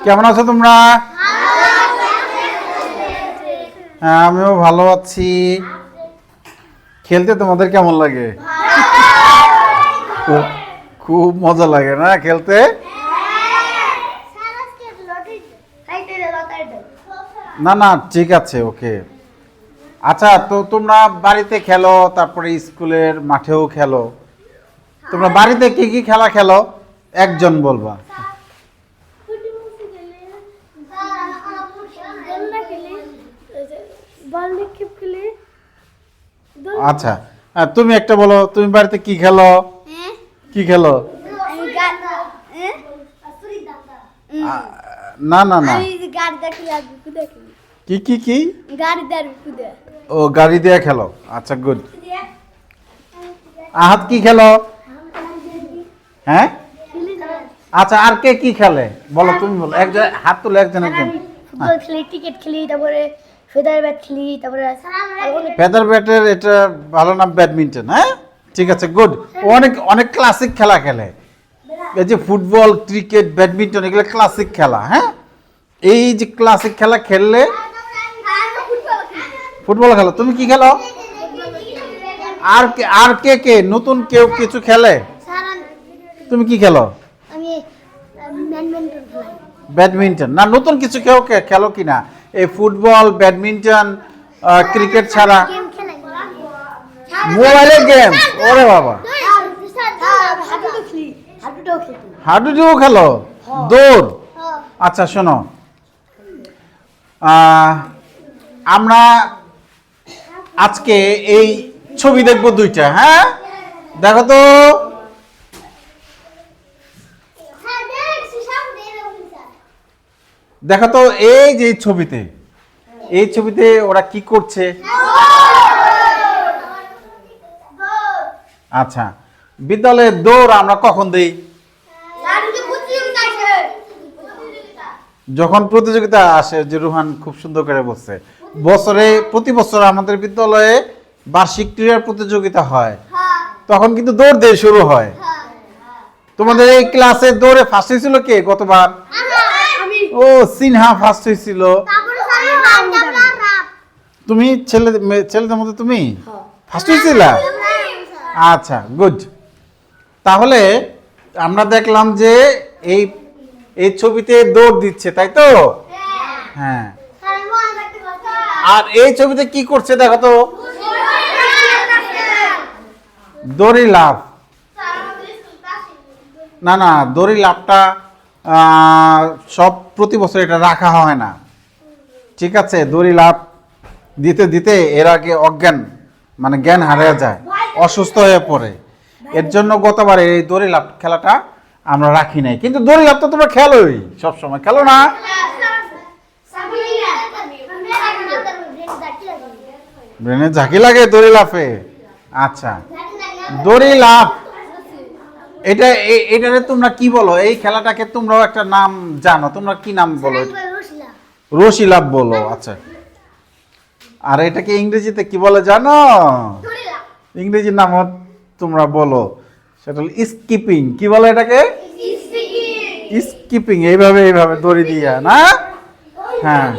কেমন আছো তোমরা? হ্যাঁ, আমিও ভালো আছি। খেলতে তোমাদের কেমন লাগে? খুব মজা লাগে না খেলতে? না না, ঠিক আছে, ওকে। আচ্ছা, তো তোমরা বাড়িতে খেলো, তারপরে স্কুলের মাঠেও খেলো। তোমরা বাড়িতে কি কি খেলা খেলো একজন বলবা? আচ্ছা, তুমি একটা বলো, তুমি বাড়িতে কি খেলো? কি খেলো? না না না, কি কি কি? ও, গাড়ি দিয়ে খেলো। আচ্ছা, গুড। আহাত কি খেলো? হ্যাঁ, আচ্ছা, আর কে কি খেলে বলো, তুমি বলো। একজন হাত তুলো, একজন একজন। ফুটবল খেলি, ক্রিকেট খেলি, তারপরে ফেদার ব্যাট খেলি, তারপরে ফেদার ব্যাটের এটা ভালো নাম ব্যাডমিন্টন। হ্যাঁ, ঠিক আছে, গুড। অনেক অনেক ক্লাসিক খেলা খেলে, এই যে ফুটবল, ক্রিকেট, ব্যাডমিন্টন, এগুলো ক্লাসিক খেলা। হ্যাঁ, এই যে ক্লাসিক খেলা খেললে ফুটবল খেলো। তুমি কি খেলো? আর কে কে নতুন কেউ কিছু খেলে? তুমি কি খেলো? আমি ব্যাডমিন্টন না, নতুন কিছু কেউ খেলো কিনা এই ফুটবল, ব্যাডমিন্টন, ক্রিকেট ছাড়া? মোবাইলের গেম? ওরে বাবা, হাডুডুও খেলো? দৌড়? আচ্ছা, শোনো, আমরা আজকে এই ছবি দেখবো দুইটা। হ্যাঁ, দেখো তো। দেখো তো, এই যে এই ছবিতে ওরা কি করছে? আচ্ছা, বিদ্যালয়ে দৌড় আমরা কখন দেই? যখন প্রতিযোগিতা আসে। যে রুহান খুব সুন্দর করে বলছে, প্রতি বছর আমাদের বিদ্যালয়ে বার্ষিক ক্রীড়া প্রতিযোগিতা হয়, তখন কিন্তু দৌড় দিয়ে শুরু হয়। তোমাদের এই ক্লাসে দৌড়ে ফার্স্ট হয়েছিল কে গতবার? ও, সিনহা ফার্স্ট হয়েছিল। তুমি ছেলেদের মধ্যে তুমি ফার্স্ট হয়েছিল? আচ্ছা, গুড। তাহলে আমরা দেখলাম যে এই এই ছবিতে দৌড় দিচ্ছে, তাই তো? হ্যাঁ, আর এই ছবিতে কি করছে দেখো তো? দড়ি লাফ। না না, দড়ি লাফটা সব প্রতি বছর এটা রাখা হয় না, ঠিক আছে? দড়ি লাফ দিতে দিতে এর আগে অজ্ঞান, মানে জ্ঞান হারিয়ে যায়, অসুস্থ হয়ে পড়ে। এর জন্য গতবার এই দড়ি লাফ খেলাটা আমরা রাখি নাই। কিন্তু দড়ি লাফ তো তোমরা খেলোই, সবসময় খেলো না? ব্রেনে ঝাঁকি লাগে দড়ি লাফে? আচ্ছা, দড়ি লাফ এটারে তোমরা কি বলো? এই খেলাটাকে তোমরাও একটা নাম জানো, তোমরা কি নাম বলো? রশি লাফ বলো। আচ্ছা, আর এটাকে ইংরেজিতে কি বলে জানো? ইংরেজির নাম তোমরা বলো, সেটা হলো স্কিপিং। কি বলো এটাকে? স্কিপিং। এইভাবে দড়ি দিয়া না? হ্যাঁ,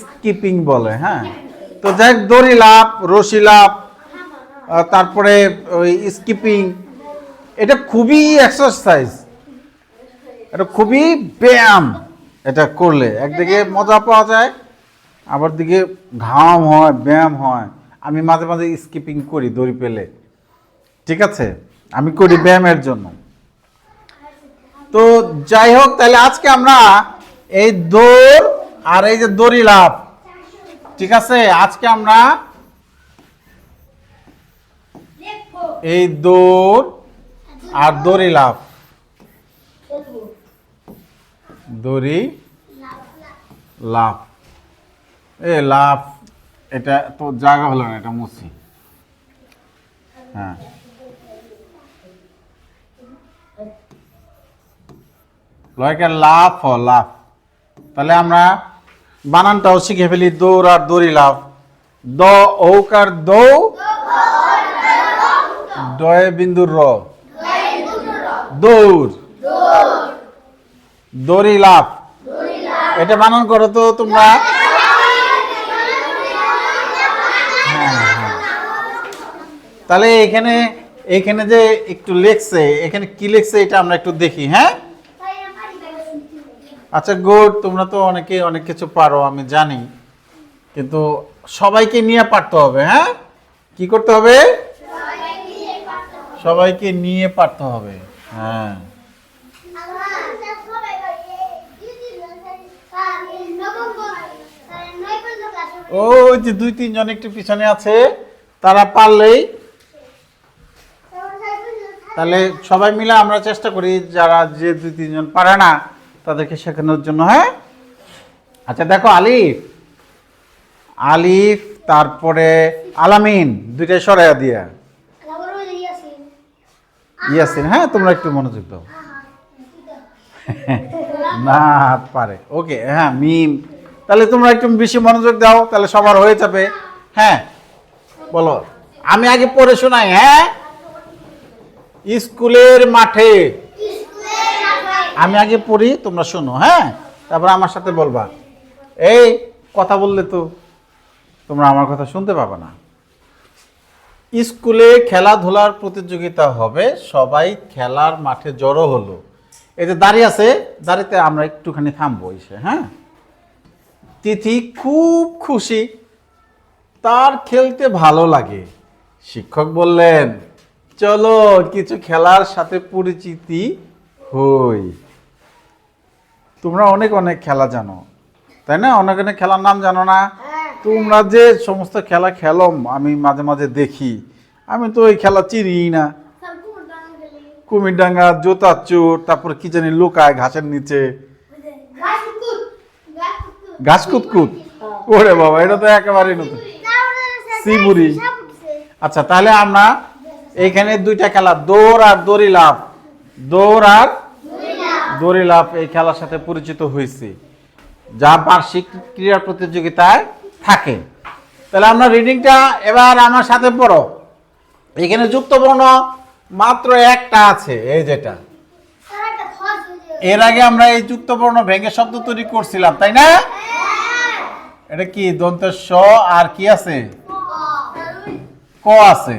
স্কিপিং বলে। হ্যাঁ, তো যাই, দড়ি লাফ, রশি লাফ, তারপরে ওই স্কিপিং, এটা খুবই এক্সারসাইজ, এটা খুবই ব্যায়াম। এটা করলে একদিকে মজা পাওয়া যায়, আবার দিকে ঘাম হয়, ব্যায়াম হয়। আমি মাঝে মাঝে স্কিপিং করি দড়ি পেলে, ঠিক আছে? আমি করি ব্যায়ামের জন্য। তো যাই হোক, তাহলে আজকে আমরা এই দৌড় আর এই যে দড়ি লাফ, ঠিক আছে, আজকে আমরা এই দৌড় আর দড়ি লাফ, দড়ি লাফ, লাফ, এটা তো জায়গা হলো না, এটা মুছি। হ্যাঁ, লয়কার লাফ লাফ। তাহলে আমরা বানানটাও শিখে ফেলি, দৌড় আর দড়ি লাফ। দ ঔকার দৌ, ডয়ে বিন্দুর র, দৌড়। দড়ি লাফ। এটা বানান করো তো তোমরা। হ্যাঁ হ্যাঁ। তাহলে এখানে এখানে যে একটু লেখছে, এখানে কি লেখছে এটা আমরা একটু দেখি। হ্যাঁ আচ্ছা গুড, তোমরা তো অনেকে অনেক কিছু পারো আমি জানি, কিন্তু সবাইকে নিয়ে পারতে হবে। হ্যাঁ কি করতে হবে? সবাইকে নিয়ে পারতে হবে। হ্যাঁ ওই যে 2-3 জন একটু পিছনে আছে, তারা পারলেই, তাহলে সবাই মিলে আমরা চেষ্টা করি যারা যে 2-3 জন পারে না তাদেরকে শেখানোর জন্য। হ্যাঁ আচ্ছা দেখো, আলিফ আলিফ, তারপরে আলামিন, দুইটাই সরাইয়া দিয়া ইয়াসিন। হ্যাঁ তোমরা একটু মনোযোগ দাও। না পারে, ওকে। হ্যাঁ মিম, তাহলে তোমরা একটু বেশি মনোযোগ দাও, তাহলে সবার হয়ে যাবে। হ্যাঁ বলো, আমি আগে পড়ে শোনাই। হ্যাঁ স্কুলের মাঠে, আমি আগে পড়ি তোমরা শোনো। হ্যাঁ তারপর আমার সাথে বলবা। এই কথা বললে তো তোমরা আমার কথা শুনতে পাবে না। স্কুলে খেলাধুলার প্রতিযোগিতা হবে, সবাই খেলার মাঠে জড়ো হলো। এই যে দাঁড়িয়ে আছে, দাঁড়িতে আমরা একটুখানি থামবো এসে। হ্যাঁ তিথি খুব খুশি, তার খেলতে ভালো লাগে। শিক্ষক বললেন, চলো কিছু খেলার সাথে পরিচিতি হই। তোমরা অনেক অনেক খেলা জানো, তাই না? অনেক অনেক খেলার নাম জানো না? তোমরা যে সমস্ত খেলা খেলো আমি মাঝে মাঝে দেখি, আমি তো ওই খেলা চিনি না। কুমির ডাঙ্গা, জোতা চোর, তারপর কি জানি লুকায় ঘাসের নিচে, ঘাস কুতকুত। ওরে বাবা, এটা তো একেবারেই নতুন। সিবুরি। আচ্ছা তাহলে আমরা এইখানে দুইটা খেলা, দৌড় আর দড়ি লাফ, দৌড় আর দড়ি লাফ, এই খেলার সাথে পরিচিত হয়েছি, যা বার্ষিক ক্রীড়া প্রতিযোগিতায় থাকে। তাহলে আমরা রিডিংটা এবার আমার সাথে পড়ো। এখানে যুক্ত বর্ণ মাত্র একটা আছে, এই যেটা। এর আগে আমরা এই যুক্ত বর্ণ ভেঙে শব্দ তৈরি করছিলাম, তাই না? এটা কি? দন্তে স আর কি আছে? ক আছে।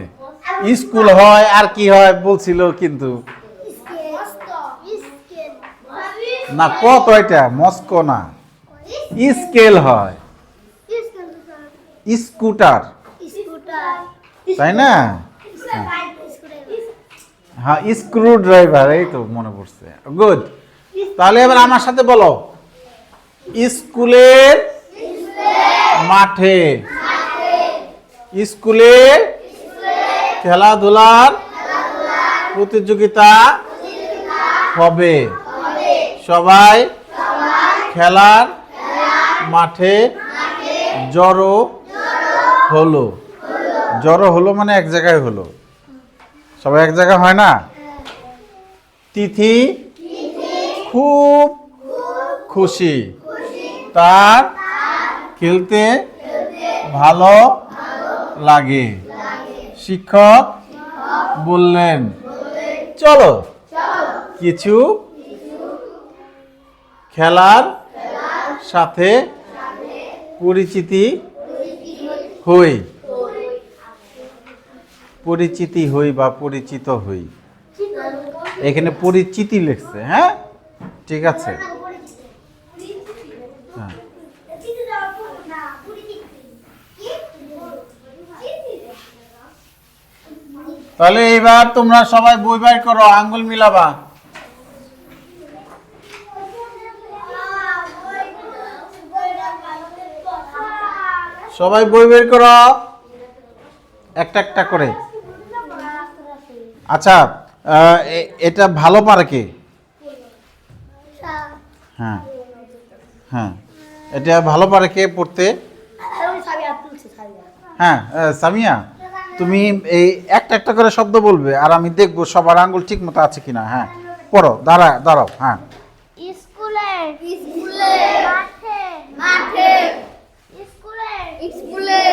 স্কুল হয় আর কি হয় বলছিল, কিন্তু না ক তো, এটা মস্কো না, স্কেল হয়। স্কুটার, তাই না? হ্যাঁ স্ক্রু ড্রাইভার, এই তো মনে পড়ছে। গুড। তাহলে এবার আমার সাথে বলো, স্কুলের মাঠে, স্কুলে খেলাধুলার প্রতিযোগিতা হবে, সবাই খেলার মাঠে জড়ো হলো। জড়ো হলো মানে এক জায়গায় হলো, সবাই এক জায়গায় হয় না। তিথি খুব খুশি, তার খেলতে ভালো লাগে। শিক্ষক বললেন, চলো কিছু খেলার সাথে পরিচিতি হই। পরিচিতি হই বা পরিচিত হই, এখানে পরিচিতি লিখছে। হ্যাঁ ঠিক আছে। হ্যাঁ তাহলে এইবার তোমরা সবাই বই বের করো, আঙ্গুল মিলাবা। সবাই বই বের করো একটা একটা করে। আচ্ছা এটা ভালো পারে কে? হ্যাঁ হ্যাঁ, এটা ভালো পারে কে পড়তে? হ্যাঁ সামিয়া, তুমি এই একটা একটা করে শব্দ বলবে আর আমি দেখবো সবার আঙ্গুল ঠিক মতো আছে কিনা। হ্যাঁ পড়ো, দাঁড়াও। হ্যাঁ স্কুলে, স্কুলে, মাঠে, মাঠে, স্কুলে, স্কুলে,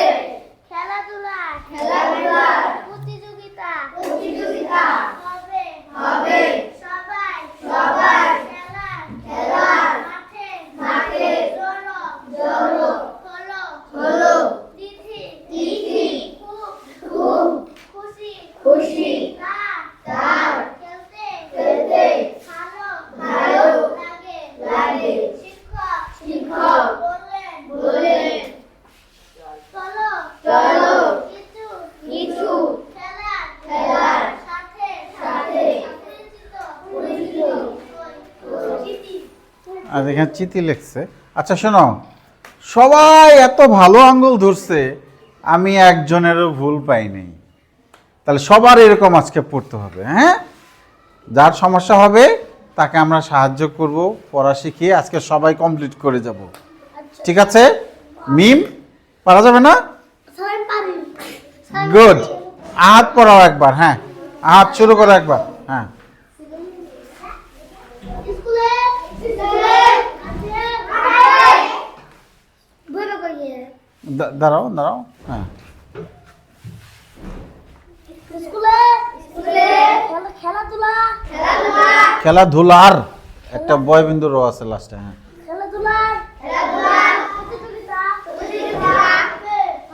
খেলাধুলা, খেলাধুলা, প্রতিযোগিতা, প্রতিযোগিতা, হবে, হবে, সবাই, সবাই, খেলা, খেলা, আর এখানে চিঠি লিখছে। আচ্ছা শোনো, সবাই এত ভালো আঙ্গুল ধরছে, আমি একজনেরও ভুল পাইনি। তাহলে সবার এরকম আজকে পড়তে হবে, হ্যাঁ? যার সমস্যা হবে তাকে আমরা সাহায্য করব, পড়া শিখিয়ে আজকে সবাই কমপ্লিট করে যাব। ঠিক আছে? মিম পারা যাবে না? স্যার আমি পারি। গুড। আহাত পড়াও একবার, হ্যাঁ আহাত শুরু করো একবার, হ্যাঁ। স্কুলে বইটা কইয়ে দাঁড়াও দাঁড়াও, হ্যাঁ। স্কুলে খেলাধুলা খেলাধুলার একটা বয়বিন্দু রো আছে লাস্টে, হ্যাঁ। খেলাধুলা প্রতিযোগিতা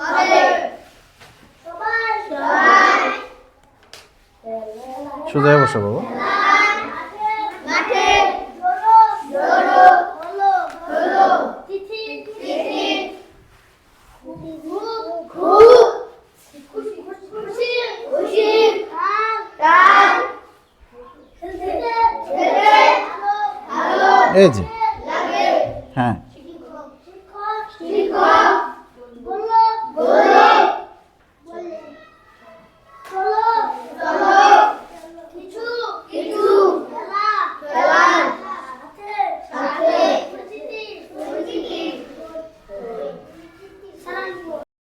হবে সবাই সোজা হয়ে বসো বাবা। মাঠে জড়ো হলো তিথি খুশি গান খেলতে এই যে, হ্যাঁ